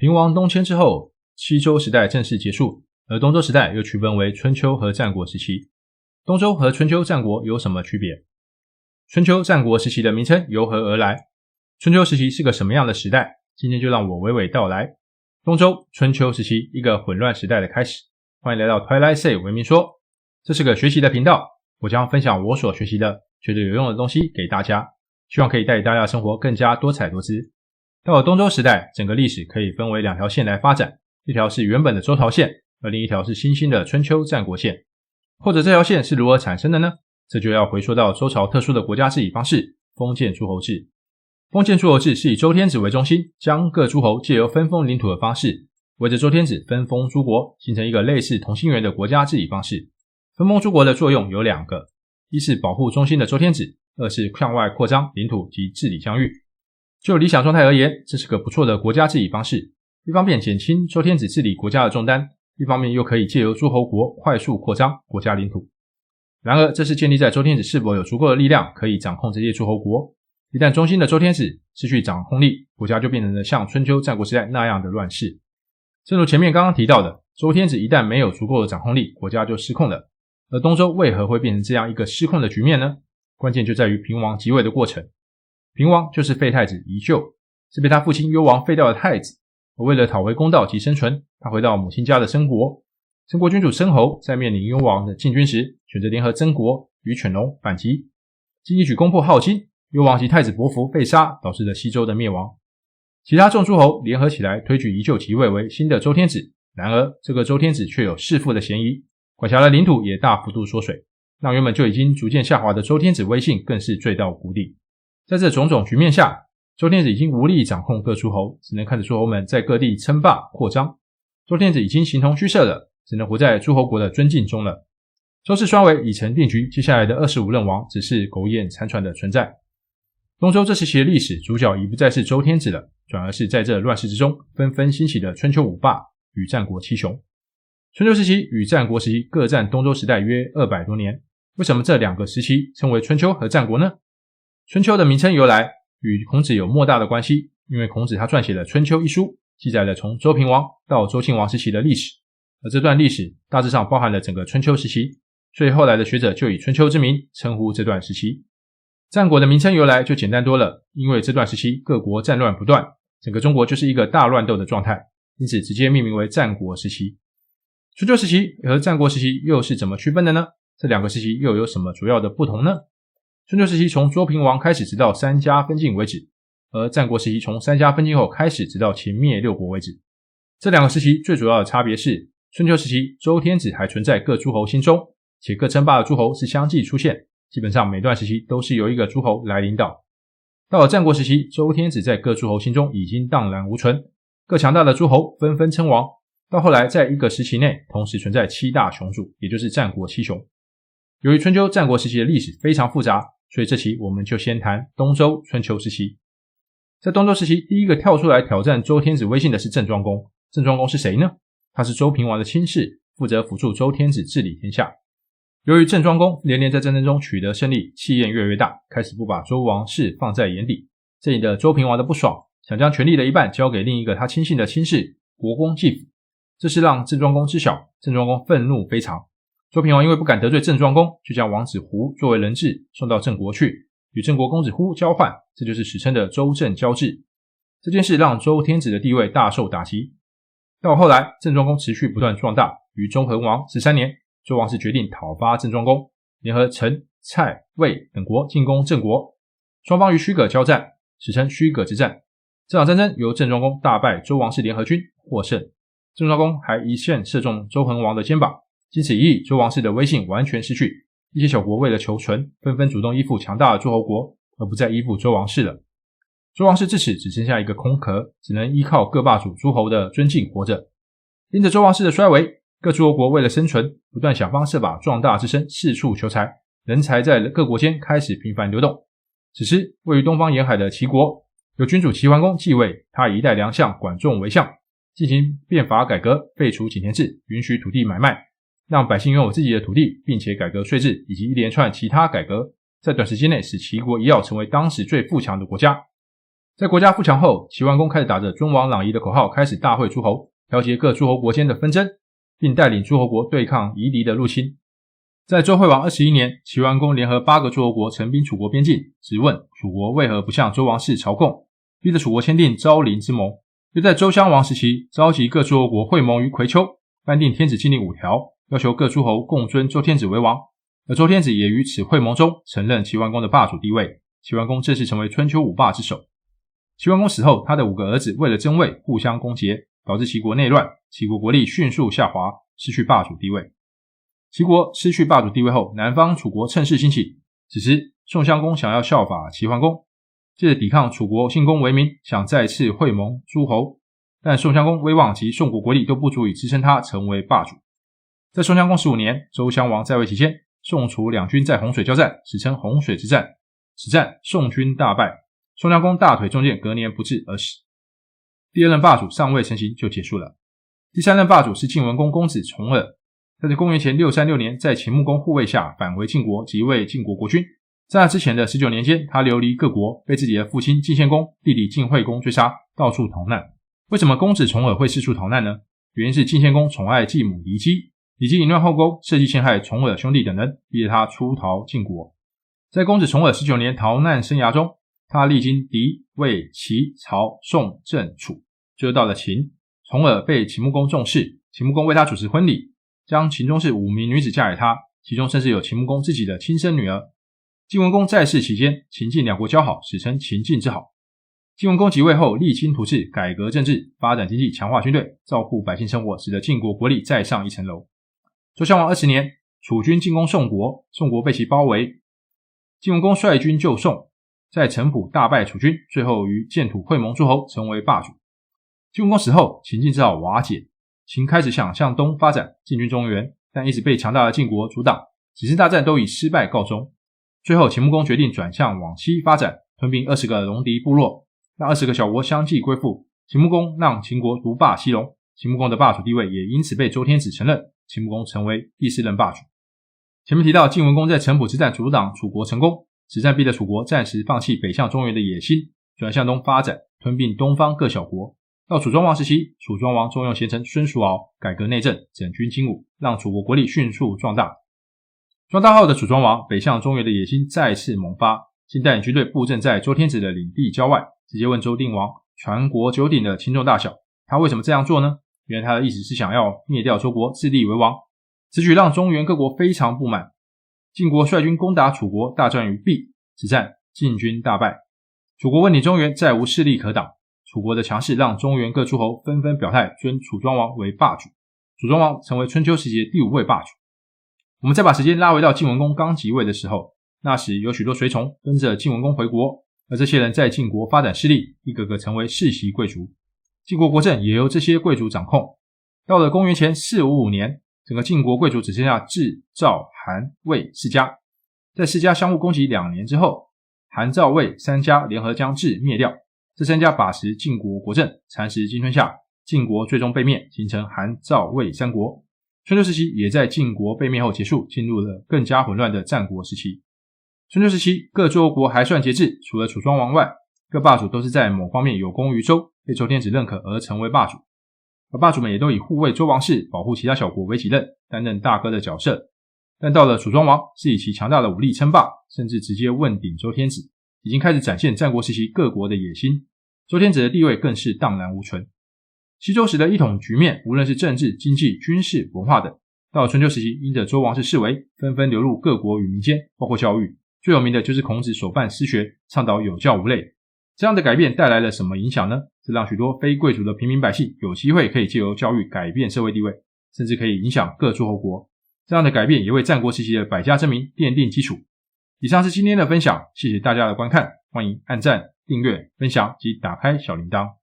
平王东迁之后，西周时代正式结束，而东周时代又区分为春秋和战国时期。东周和春秋战国有什么区别？春秋战国时期的名称由何而来？春秋时期是个什么样的时代？今天就让我娓娓道来。东周春秋时期，一个混乱时代的开始。欢迎来到 Twilight Say 为民说，这是个学习的频道，我将分享我所学习的觉得有用的东西给大家，希望可以带大家的生活更加多彩多姿。到了东周时代，整个历史可以分为两条线来发展，一条是原本的周朝线，而另一条是新兴的春秋战国线。或者这条线是如何产生的呢？这就要回溯到周朝特殊的国家治理方式——封建诸侯制。封建诸侯制是以周天子为中心，将各诸侯借由分封领土的方式，围着周天子分封诸国，形成一个类似同心圆的国家治理方式。分封诸国的作用有两个，一是保护中心的周天子，二是向外扩张领土及治理疆域。就理想状态而言，这是个不错的国家治理方式，一方面减轻周天子治理国家的重担，一方面又可以借由诸侯国快速扩张国家领土。然而，这是建立在周天子是否有足够的力量可以掌控这些诸侯国。一旦中心的周天子失去掌控力，国家就变成了像春秋战国时代那样的乱世。正如前面刚刚提到的，周天子一旦没有足够的掌控力，国家就失控了。而东周为何会变成这样一个失控的局面呢？关键就在于平王即位的过程。平王就是废太子宜臼，是被他父亲幽王废掉的太子。而为了讨回公道及生存，他回到母亲家的申国。申国君主申侯在面临幽王的进军时，选择联合曾国与犬戎反击，经一举攻破镐京，幽王及太子伯服被杀，导致了西周的灭亡。其他众诸侯联合起来推举宜臼即位为新的周天子，然而这个周天子却有弑父的嫌疑，管辖的领土也大幅度缩水，让原本就已经逐渐下滑的周天子威信更是坠到谷底。在这种种局面下，周天子已经无力掌控各诸侯，只能看着诸侯们在各地称霸扩张。周天子已经形同虚设了，只能活在诸侯国的尊敬中了。周氏双围已成定局，接下来的25任王只是苟延残喘的存在。东周这时期的历史主角已不再是周天子了，转而是在这乱世之中纷纷兴起的春秋五霸与战国七雄。春秋时期与战国时期各占东周时代约200多年。为什么这两个时期称为春秋和战国呢？春秋的名称由来与孔子有莫大的关系，因为孔子他撰写了《春秋》一书，记载了从周平王到周庆王时期的历史，而这段历史大致上包含了整个春秋时期，所以后来的学者就以春秋之名称呼这段时期。战国的名称由来就简单多了，因为这段时期各国战乱不断，整个中国就是一个大乱斗的状态，因此直接命名为战国时期。春秋时期和战国时期又是怎么区分的呢？这两个时期又有什么主要的不同呢？春秋时期从周平王开始直到三家分晋为止，而战国时期从三家分晋后开始直到秦灭六国为止。这两个时期最主要的差别是，春秋时期周天子还存在各诸侯心中，且各称霸的诸侯是相继出现，基本上每段时期都是由一个诸侯来领导。到了战国时期，周天子在各诸侯心中已经荡然无存，各强大的诸侯纷纷称王，到后来在一个时期内同时存在七大雄主，也就是战国七雄。由于春秋战国时期的历史非常复杂，所以这期我们就先谈东周春秋时期。在东周时期，第一个跳出来挑战周天子威信的是郑庄公。郑庄公是谁呢？他是周平王的亲事，负责辅助周天子治理天下。由于郑庄公连连在战争中取得胜利，气焰越来越大，开始不把周王室放在眼里。这引得周平王的不爽，想将权力的一半交给另一个他亲信的亲事国公季父。这是让郑庄公知晓，郑庄公愤怒非常。周平王因为不敢得罪郑庄公，就将王子胡作为人质送到郑国去，与郑国公子忽交换，这就是史称的周郑交质。这件事让周天子的地位大受打击。到后来，郑庄公持续不断壮大，于周桓王13年，周王室决定讨伐郑庄公，联合陈、蔡、魏等国进攻郑国。双方于虚葛交战，史称虚葛之战。这场战争由郑庄公大败周王室联合军，获胜。郑庄公还一箭射中周桓王的肩膀，经此一役，周王室的威信完全失去。一些小国为了求存，纷纷主动依附强大的诸侯国，而不再依附周王室了。周王室至此只剩下一个空壳，只能依靠各霸主诸侯的尊敬活着。因着周王室的衰微，各诸侯国为了生存，不断想方设法壮大自身，四处求财，人才在各国间开始频繁流动。此时，位于东方沿海的齐国由君主齐桓公继位，他以一代良相管仲为相，进行变法改革，废除井田制，允许土地买卖，让百姓拥有自己的土地，并且改革税制以及一连串其他改革，在短时间内使齐国一跃成为当时最富强的国家。在国家富强后，齐桓公开始打着尊王攘夷的口号，开始大会诸侯，调节各诸侯国间的纷争，并带领诸侯国对抗夷狄的入侵。在周惠王21年，齐桓公联合8个诸侯国陈兵楚国边境，质问楚国为何不向周王室朝贡，逼着楚国签订昭陵之盟。又在周襄王时期，召集各诸侯国会盟于葵丘，颁定天子禁令5条，要求各诸侯共尊周天子为王。而周天子也于此会盟中承认齐桓公的霸主地位，齐桓公正式成为春秋5霸之首。齐桓公死后，他的5个儿子为了争位互相攻讦，导致齐国内乱，齐国国力迅速下滑，失去霸主地位。齐国失去霸主地位后，南方楚国趁势兴起。此时宋襄公想要效法齐桓公，借着抵抗楚国信公为名，想再次会盟诸侯，但宋襄公威望及宋国国力都不足以支撑他成为霸主。在宋襄公15年，周襄王在位期间，宋楚两军在洪水交战，史称洪水之战。此战宋军大败，宋襄公大腿中箭，隔年不治而死。第2任霸主尚未成型就结束了。第3任霸主是晋文公公子重耳，他在公元前636年在秦穆公护卫下返回晋国，即位晋国国君。在那之前的19年间，他流离各国，被自己的父亲晋献公、弟弟晋惠公追杀，到处逃难。为什么公子重耳会四处逃难呢？原因是晋献公宠爱继母骊姬，骊姬淫乱后宫，设计陷害重耳兄弟等人，逼着他出逃晋国。在公子重耳19年逃难生涯中，他历经狄、魏、齐、曹、宋、郑、楚，最后到了秦。重耳被秦穆公重视，秦穆公为他主持婚礼，将秦中士5名女子嫁给他，其中甚至有秦穆公自己的亲生女儿。晋文公在世期间，秦晋两国交好，史称秦晋之好。晋文公即位后，励精图治，改革政治，发展经济，强化军队，照顾百姓生活，使得晋国国力再上一层楼。周襄王20年，楚军进攻宋国，宋国被其包围，晋文公率军救宋，在城濮大败楚军，最后于建土会盟诸侯，成为霸主。晋文公死后，秦晋之好瓦解，秦开始想向东发展，进军中原，但一直被强大的晋国阻挡，几次大战都以失败告终。最后秦穆公决定转向往西发展，吞并20个戎狄部落，让20个小国相继归附。秦穆公让秦国独霸西戎，秦穆公的霸主地位也因此被周天子承认，秦穆公成为第4任霸主。前面提到晋文公在城濮之战阻挡楚国成功，此战逼得楚国暂时放弃北向中原的野心，转向东发展，吞并东方各小国。到楚庄王时期，楚庄王重用贤臣孙叔敖，改革内政，整军精武，让楚国国力迅速壮大。壮大后的楚庄王北向中原的野心再次萌发，竟带领军队布阵在周天子的领地郊外，直接问周定王传国九鼎的轻重大小。他为什么这样做呢？原来他的意思是想要灭掉周国，自立为王。此举让中原各国非常不满。晋国率军攻打楚国，大战于毕，此战晋军大败，楚国问鼎中原，再无势力可挡。楚国的强势让中原各诸侯纷纷表态，尊楚庄王为霸主。楚庄王成为春秋时期的第5位霸主。我们再把时间拉回到晋文公刚即位的时候，那时有许多随从跟着晋文公回国，而这些人在晋国发展势力，一个个成为世袭贵族。晋国国政也由这些贵族掌控。到了公元前455年，整个晋国贵族只剩下智、赵、韩、魏4家。在4家相互攻击2年之后，韩、赵、魏3家联合将智灭掉。这3家把持晋国国政，蚕食鲸吞下，晋国最终被灭，形成韩、赵、魏3国。春秋时期也在晋国被灭后结束，进入了更加混乱的战国时期。春秋时期各诸侯国还算节制，除了楚庄王外，各霸主都是在某方面有功于周，被周天子认可而成为霸主。而霸主们也都以护卫周王室、保护其他小国为己任，担任大哥的角色。但到了楚庄王，是以其强大的武力称霸，甚至直接问鼎周天子，已经开始展现战国时期各国的野心。周天子的地位更是荡然无存。西周时的一统局面，无论是政治、经济、军事、文化等，到了春秋时期，因着周王室式微，纷纷流入各国与民间，包括教育。最有名的就是孔子首办私学，倡导有教无类。这样的改变带来了什么影响呢？这让许多非贵族的平民百姓有机会可以借由教育改变社会地位，甚至可以影响各诸侯国。这样的改变也为战国时期的百家争鸣奠定基础。以上是今天的分享，谢谢大家的观看，欢迎按赞、订阅、分享及打开小铃铛。